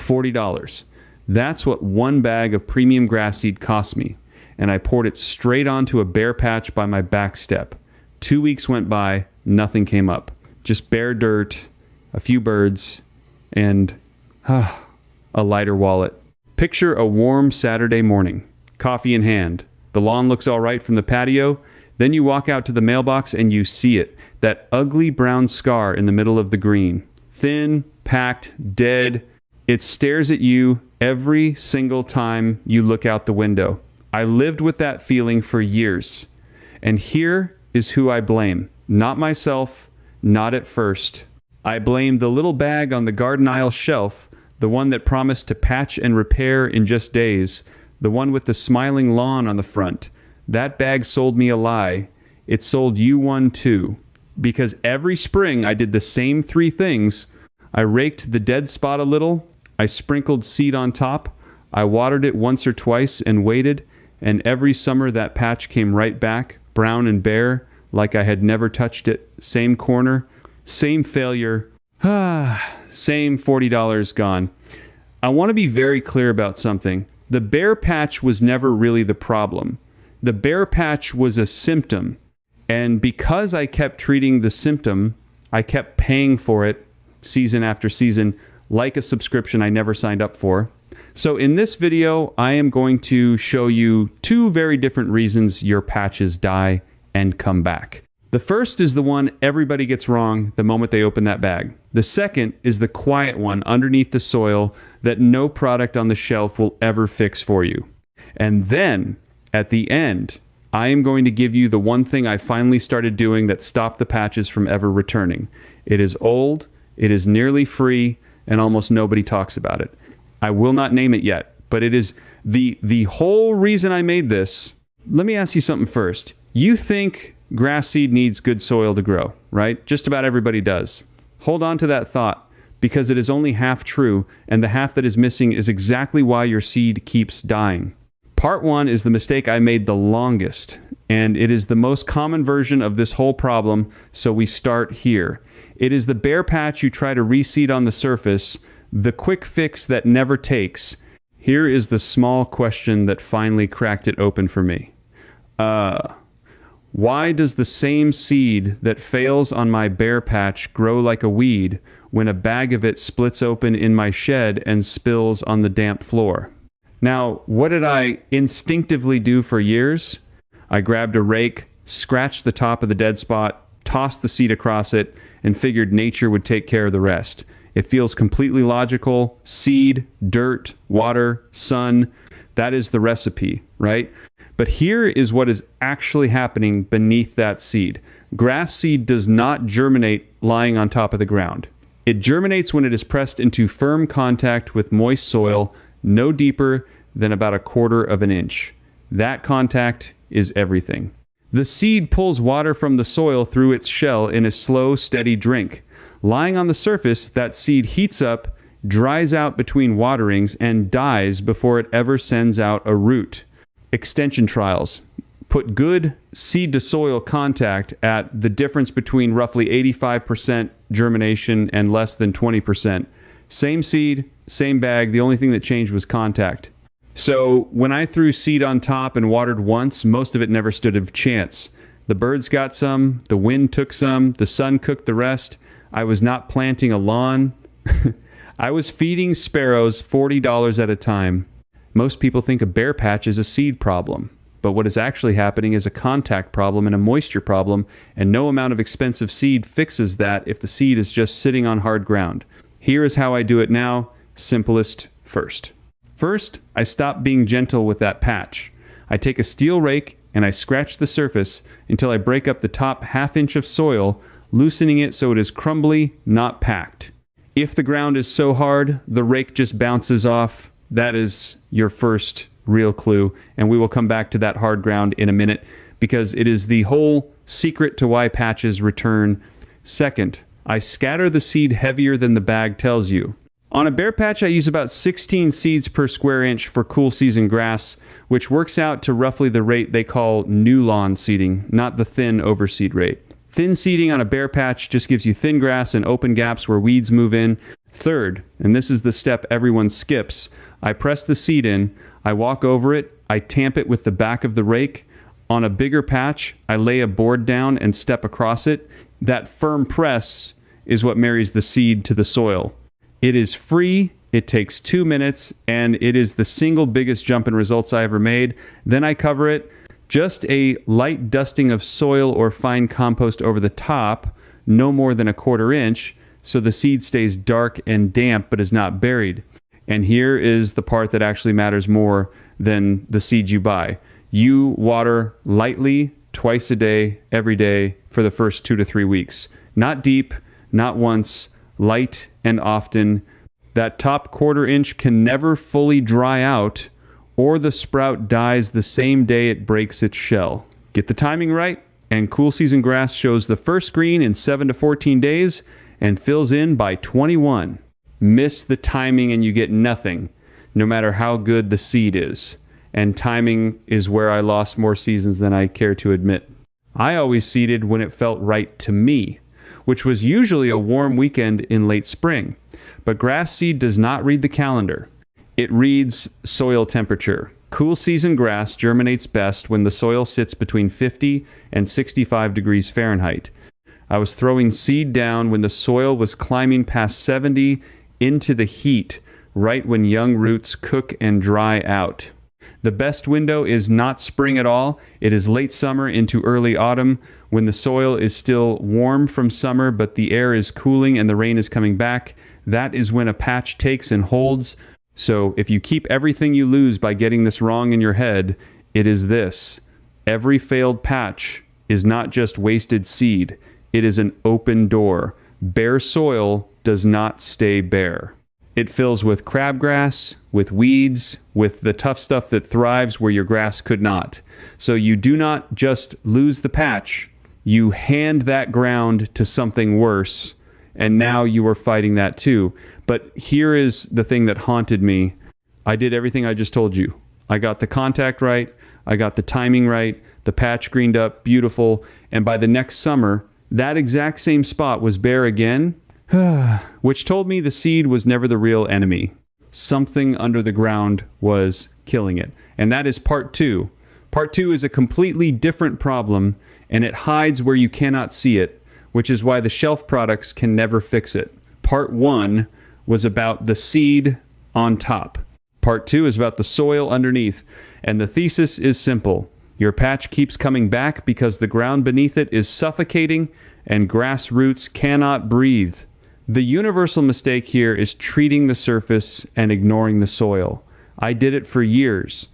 $40. That's what one bag of premium grass seed cost me, and I poured it straight onto a bare patch by my back step. 2 weeks went by, nothing came up. Just bare dirt, a few birds, and a lighter wallet. Picture a warm Saturday morning, coffee in hand. The lawn looks all right from the patio. Then you walk out to the mailbox and you see it, that ugly brown scar in the middle of the green. Thin, packed, dead. It stares at you every single time you look out the window. I lived with that feeling for years. And here is who I blame. Not myself, not at first. I blame the little bag on the garden aisle shelf, the one that promised to patch and repair in just days, the one with the smiling lawn on the front. That bag sold me a lie. It sold you one too. Because every spring I did the same 3 things. I raked the dead spot a little, I sprinkled seed on top, I watered it once or twice and waited, and every summer that patch came right back, brown and bare, like I had never touched it. Same corner, same failure, same $40 gone. I want to be very clear about something. The bare patch was never really the problem. The bare patch was a symptom, and because I kept treating the symptom, I kept paying for it season after season, like a subscription I never signed up for. So in this video, I am going to show you 2 very different reasons your patches die and come back. The first is the one everybody gets wrong the moment they open that bag. The second is the quiet one underneath the soil that no product on the shelf will ever fix for you. And then, at the end, I am going to give you the one thing I finally started doing that stopped the patches from ever returning. It is old, it is nearly free, and almost nobody talks about it. I will not name it yet, but it is the whole reason I made this. Let me ask you something first. You think grass seed needs good soil to grow, right? Just about everybody does. Hold on to that thought, because it is only half true, and the half that is missing is exactly why your seed keeps dying. Part 1 is the mistake I made the longest, and it is the most common version of this whole problem, so we start here. It is the bare patch you try to reseed on the surface, the quick fix that never takes. Here is the small question that finally cracked it open for me. Why does the same seed that fails on my bare patch grow like a weed when a bag of it splits open in my shed and spills on the damp floor? Now, what did I instinctively do for years? I grabbed a rake, scratched the top of the dead spot, tossed the seed across it, and figured nature would take care of the rest. It feels completely logical. Seed, dirt, water, sun. That is the recipe, right? But here is what is actually happening beneath that seed. Grass seed does not germinate lying on top of the ground. It germinates when it is pressed into firm contact with moist soil, no deeper than about 1/4 of an inch. That contact is everything. The seed pulls water from the soil through its shell in a slow, steady drink. Lying on the surface, that seed heats up, dries out between waterings, and dies before it ever sends out a root. Extension trials put good seed-to-soil contact at the difference between roughly 85% germination and less than 20%. Same seed, same bag, the only thing that changed was contact. So when I threw seed on top and watered once, most of it never stood a chance. The birds got some, the wind took some, the sun cooked the rest. I was not planting a lawn. I was feeding sparrows $40 at a time. Most people think a bare patch is a seed problem, but what is actually happening is a contact problem and a moisture problem, and no amount of expensive seed fixes that if the seed is just sitting on hard ground. Here is how I do it now, simplest first. First, I stop being gentle with that patch. I take a steel rake and I scratch the surface until I break up the top ½ inch of soil, loosening it so it is crumbly, not packed. If the ground is so hard, the rake just bounces off. That is your first real clue, and we will come back to that hard ground in a minute because it is the whole secret to why patches return. Second, I scatter the seed heavier than the bag tells you. On a bare patch, I use about 16 seeds per square inch for cool season grass, which works out to roughly the rate they call new lawn seeding, not the thin overseed rate. Thin seeding on a bare patch just gives you thin grass and open gaps where weeds move in. Third, and this is the step everyone skips, I press the seed in, I walk over it, I tamp it with the back of the rake. On a bigger patch, I lay a board down and step across it. That firm press is what marries the seed to the soil. It is free, it takes 2 minutes, and it is the single biggest jump in results I ever made. Then I cover it, just a light dusting of soil or fine compost over the top, no more than 1/4 inch, so the seed stays dark and damp but is not buried. And here is the part that actually matters more than the seed you buy. You water lightly twice a day, every day, for the first 2 to 3 weeks. Not deep, not once, light and often. That top 1/4 inch can never fully dry out, or the sprout dies the same day it breaks its shell. Get the timing right, and cool season grass shows the first green in 7 to 14 days and fills in by 21. Miss the timing and you get nothing, no matter how good the seed is. And timing is where I lost more seasons than I care to admit. I always seeded when it felt right to me, which was usually a warm weekend in late spring. But grass seed does not read the calendar. It reads soil temperature. Cool season grass germinates best when the soil sits between 50 and 65 degrees Fahrenheit. I was throwing seed down when the soil was climbing past 70 into the heat, right when young roots cook and dry out. The best window is not spring at all. It is late summer into early autumn, when the soil is still warm from summer, but the air is cooling and the rain is coming back. That is when a patch takes and holds. So if you keep everything you lose by getting this wrong in your head, it is this: every failed patch is not just wasted seed. It is an open door. Bare soil does not stay bare. It fills with crabgrass, with weeds, with the tough stuff that thrives where your grass could not. So you do not just lose the patch, you hand that ground to something worse, and now you are fighting that too. But here is the thing that haunted me. I did everything I just told you. I got the contact right, I got the timing right, the patch greened up, beautiful, and by the next summer, that exact same spot was bare again, which told me the seed was never the real enemy. Something under the ground was killing it. And that is part 2. Part 2 is a completely different problem, and it hides where you cannot see it, which is why the shelf products can never fix it. Part 1 was about the seed on top. Part 2 is about the soil underneath. And the thesis is simple. Your patch keeps coming back because the ground beneath it is suffocating and grass roots cannot breathe. The universal mistake here is treating the surface and ignoring the soil. I did it for years.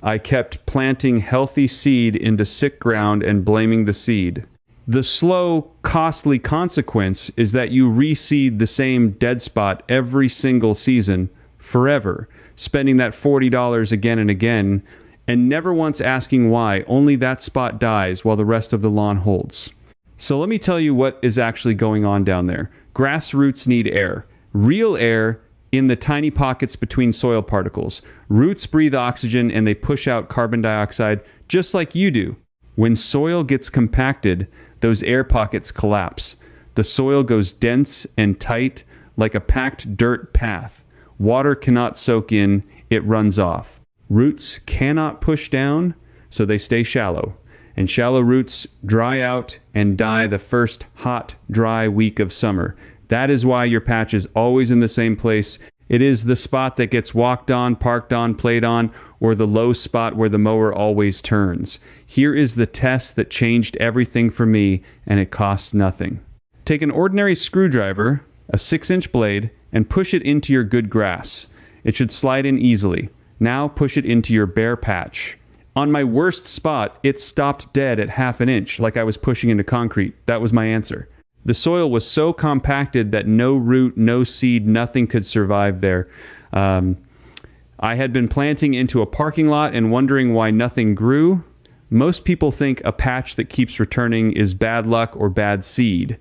I kept planting healthy seed into sick ground and blaming the seed. The slow, costly consequence is that you reseed the same dead spot every single season, forever, spending that $40 again and again, and never once asking why. Only that spot dies while the rest of the lawn holds. So let me tell you what is actually going on down there. Grass roots need air. Real air in the tiny pockets between soil particles. Roots breathe oxygen and they push out carbon dioxide just like you do. When soil gets compacted, those air pockets collapse. The soil goes dense and tight like a packed dirt path. Water cannot soak in, it runs off. Roots cannot push down, so they stay shallow. And shallow roots dry out and die the first hot, dry week of summer. That is why your patch is always in the same place. It is the spot that gets walked on, parked on, played on, or the low spot where the mower always turns. Here is the test that changed everything for me, and it costs nothing. Take an ordinary screwdriver, a 6-inch blade, and push it into your good grass. It should slide in easily. Now push it into your bare patch. On my worst spot, it stopped dead at 1/2 inch, like I was pushing into concrete. That was my answer. The soil was so compacted that no root, no seed, nothing could survive there. I had been planting into a parking lot and wondering why nothing grew. Most people think a patch that keeps returning is bad luck or bad seed.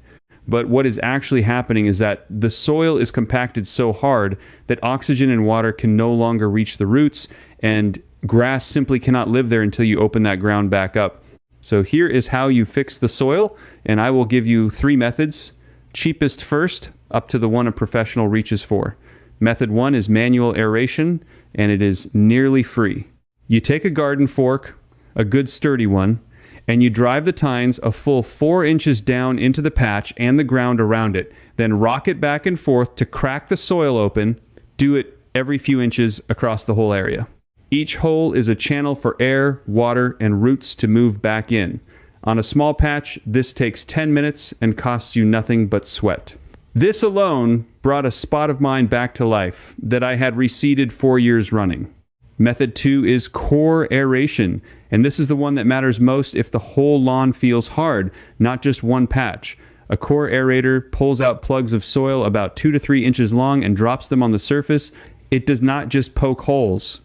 But what is actually happening is that the soil is compacted so hard that oxygen and water can no longer reach the roots, and grass simply cannot live there until you open that ground back up. So here is how you fix the soil, and I will give you 3 methods. Cheapest first, up to the one a professional reaches for. Method 1 is manual aeration, and it is nearly free. You take a garden fork, a good sturdy one, and you drive the tines a full 4 inches down into the patch and the ground around it. Then rock it back and forth to crack the soil open. Do it every few inches across the whole area. Each hole is a channel for air, water, and roots to move back in. On a small patch, this takes 10 minutes and costs you nothing but sweat. This alone brought a spot of mine back to life that I had reseeded 4 years running. Method 2 is core aeration, and this is the one that matters most if the whole lawn feels hard, not just one patch. A core aerator pulls out plugs of soil about 2 to 3 inches long and drops them on the surface. It does not just poke holes.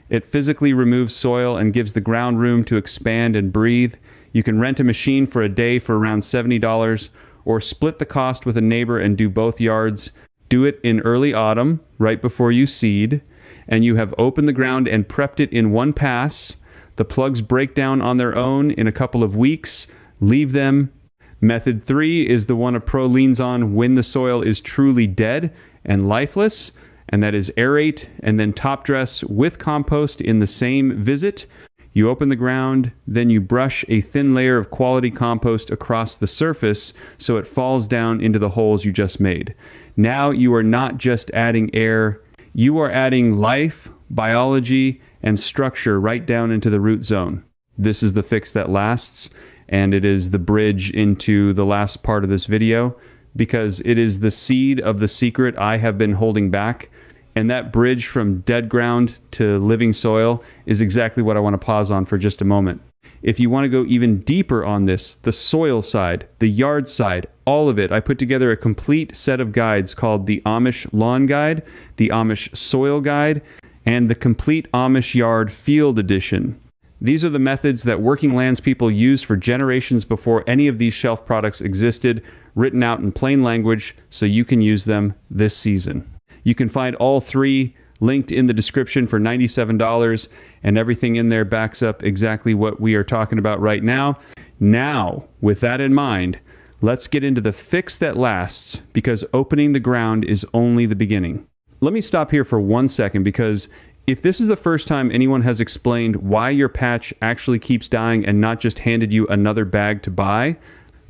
It physically removes soil and gives the ground room to expand and breathe. You can rent a machine for a day for around $70, or split the cost with a neighbor and do both yards. Do it in early autumn, right before you seed, and you have opened the ground and prepped it in one pass. The plugs break down on their own in a couple of weeks. Leave them. Method 3 is the one a pro leans on when the soil is truly dead and lifeless, and that is aerate and then top dress with compost in the same visit. You open the ground, then you brush a thin layer of quality compost across the surface so it falls down into the holes you just made. Now you are not just adding air, you are adding life, biology, and structure right down into the root zone. This is the fix that lasts, and it is the bridge into the last part of this video, because it is the seed of the secret I have been holding back. And that bridge from dead ground to living soil is exactly what I want to pause on for just a moment. If you want to go even deeper on this, the soil side, the yard side, all of it, I put together a complete set of guides called the Amish Lawn Guide, the Amish Soil Guide, and the Complete Amish Yard Field Edition. These are the methods that working lands people used for generations before any of these shelf products existed, written out in plain language so you can use them this season. You can find all 3 linked in the description for $97, and everything in there backs up exactly what we are talking about right now. Now, with that in mind, let's get into the fix that lasts, because opening the ground is only the beginning. Let me stop here for 1 second, because if this is the first time anyone has explained why your patch actually keeps dying and not just handed you another bag to buy,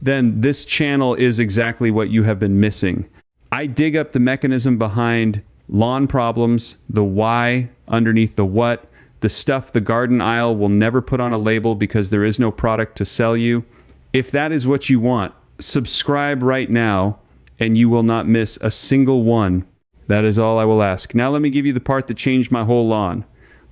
then this channel is exactly what you have been missing. I dig up the mechanism behind lawn problems, the why underneath the what, the stuff the garden aisle will never put on a label because there is no product to sell you. If that is what you want, subscribe right now and you will not miss a single one. That is all I will ask. Now let me give you the part that changed my whole lawn.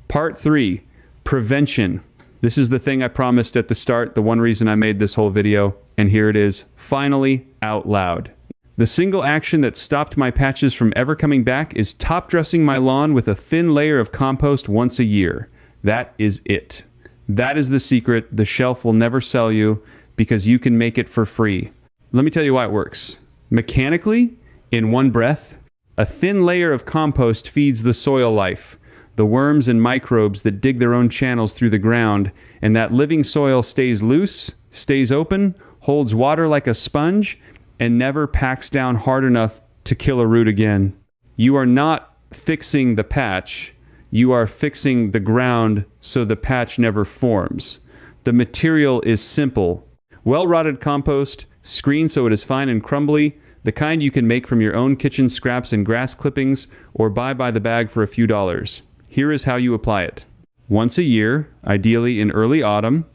Part 3, prevention. This is the thing I promised at the start, the one reason I made this whole video, and here it is, finally out loud. The single action that stopped my patches from ever coming back is top dressing my lawn with a thin layer of compost once a year. That is it. That is the secret the shelf will never sell you, because you can make it for free. Let me tell you why it works. Mechanically, in one breath, a thin layer of compost feeds the soil life, the worms and microbes that dig their own channels through the ground, and that living soil stays loose, stays open, holds water like a sponge, and never packs down hard enough to kill a root again. You are not fixing the patch, you are fixing the ground so the patch never forms. The material is simple. Well-rotted compost, screened so it is fine and crumbly, the kind you can make from your own kitchen scraps and grass clippings, or buy by the bag for a few dollars. Here is how you apply it. Once a year, ideally in early autumn,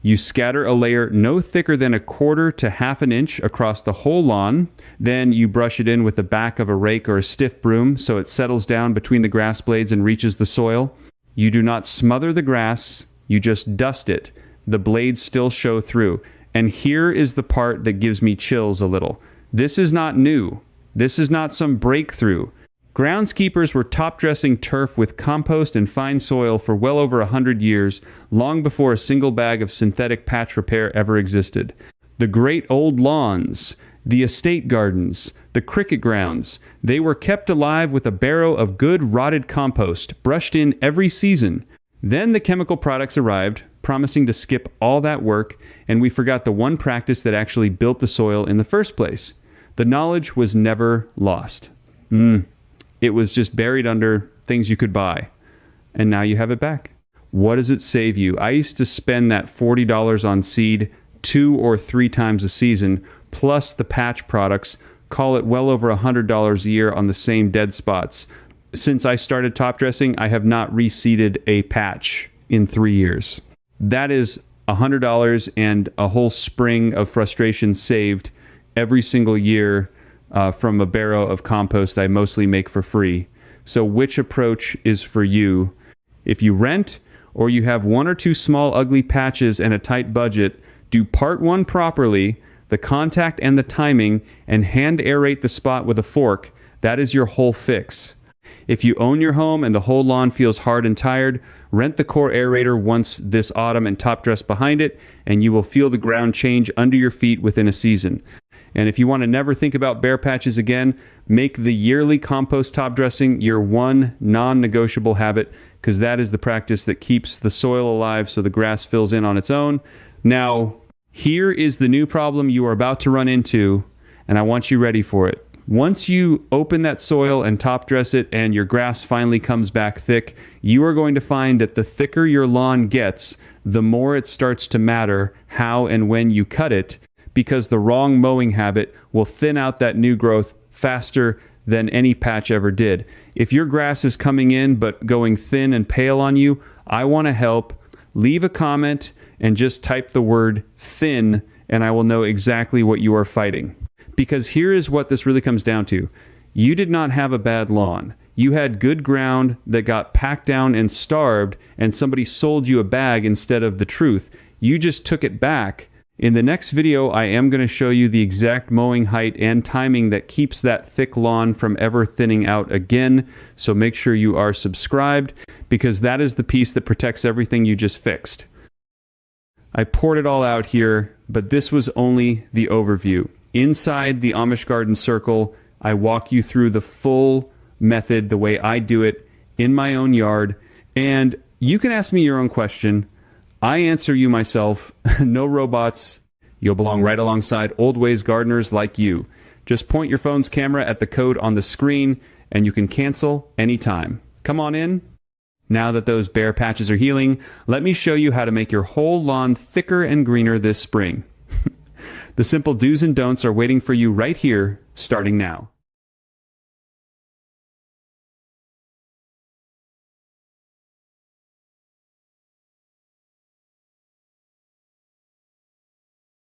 you scatter a layer no thicker than 1/4 to 1/2 inch across the whole lawn. Then you brush it in with the back of a rake or a stiff broom so it settles down between the grass blades and reaches the soil. You do not smother the grass, you just dust it. The blades still show through. And here is the part that gives me chills a little. This is not new. This is not some breakthrough. Groundskeepers were top-dressing turf with compost and fine soil for well over 100 years, long before a single bag of synthetic patch repair ever existed. The great old lawns, the estate gardens, the cricket grounds, they were kept alive with a barrow of good rotted compost, brushed in every season. Then the chemical products arrived, promising to skip all that work, and we forgot the one practice that actually built the soil in the first place. The knowledge was never lost. It was just buried under things you could buy. And now you have it back. What does it save you? I used to spend that $40 on seed 2 or 3 times a season, plus the patch products, call it well over $100 a year on the same dead spots. Since I started top dressing, I have not reseeded a patch in 3 years. That is $100 and a whole spring of frustration saved every single year from a barrow of compost I mostly make for free. So which approach is for you? If you rent or you have 1 or 2 small ugly patches and a tight budget, do part 1 properly, the contact and the timing, and hand aerate the spot with a fork. That is your whole fix. If you own your home and the whole lawn feels hard and tired, rent the core aerator once this autumn and top dress behind it, and you will feel the ground change under your feet within a season. And if you want to never think about bare patches again, make the yearly compost top dressing your one non-negotiable habit, because that is the practice that keeps the soil alive so the grass fills in on its own. Now, here is the new problem you are about to run into, and I want you ready for it. Once you open that soil and top dress it and your grass finally comes back thick, you are going to find that the thicker your lawn gets, the more it starts to matter how and when you cut it, because the wrong mowing habit will thin out that new growth faster than any patch ever did. If your grass is coming in but going thin and pale on you, I want to help. Leave a comment and just type the word thin, and I will know exactly what you are fighting. Because here is what this really comes down to. You did not have a bad lawn. You had good ground that got packed down and starved, and somebody sold you a bag instead of the truth. You just took it back. In the next video, I am going to show you the exact mowing height and timing that keeps that thick lawn from ever thinning out again. So make sure you are subscribed, because that is the piece that protects everything you just fixed. I poured it all out here, but this was only the overview. Inside the Amish Garden Circle, I walk you through the full method, the way I do it in my own yard. And you can ask me your own question. I answer you myself. No robots. You'll belong right alongside old ways gardeners like you. Just point your phone's camera at the code on the screen and you can cancel anytime. Come on in. Now that those bare patches are healing, let me show you how to make your whole lawn thicker and greener this spring. The simple do's and don'ts are waiting for you right here, starting now.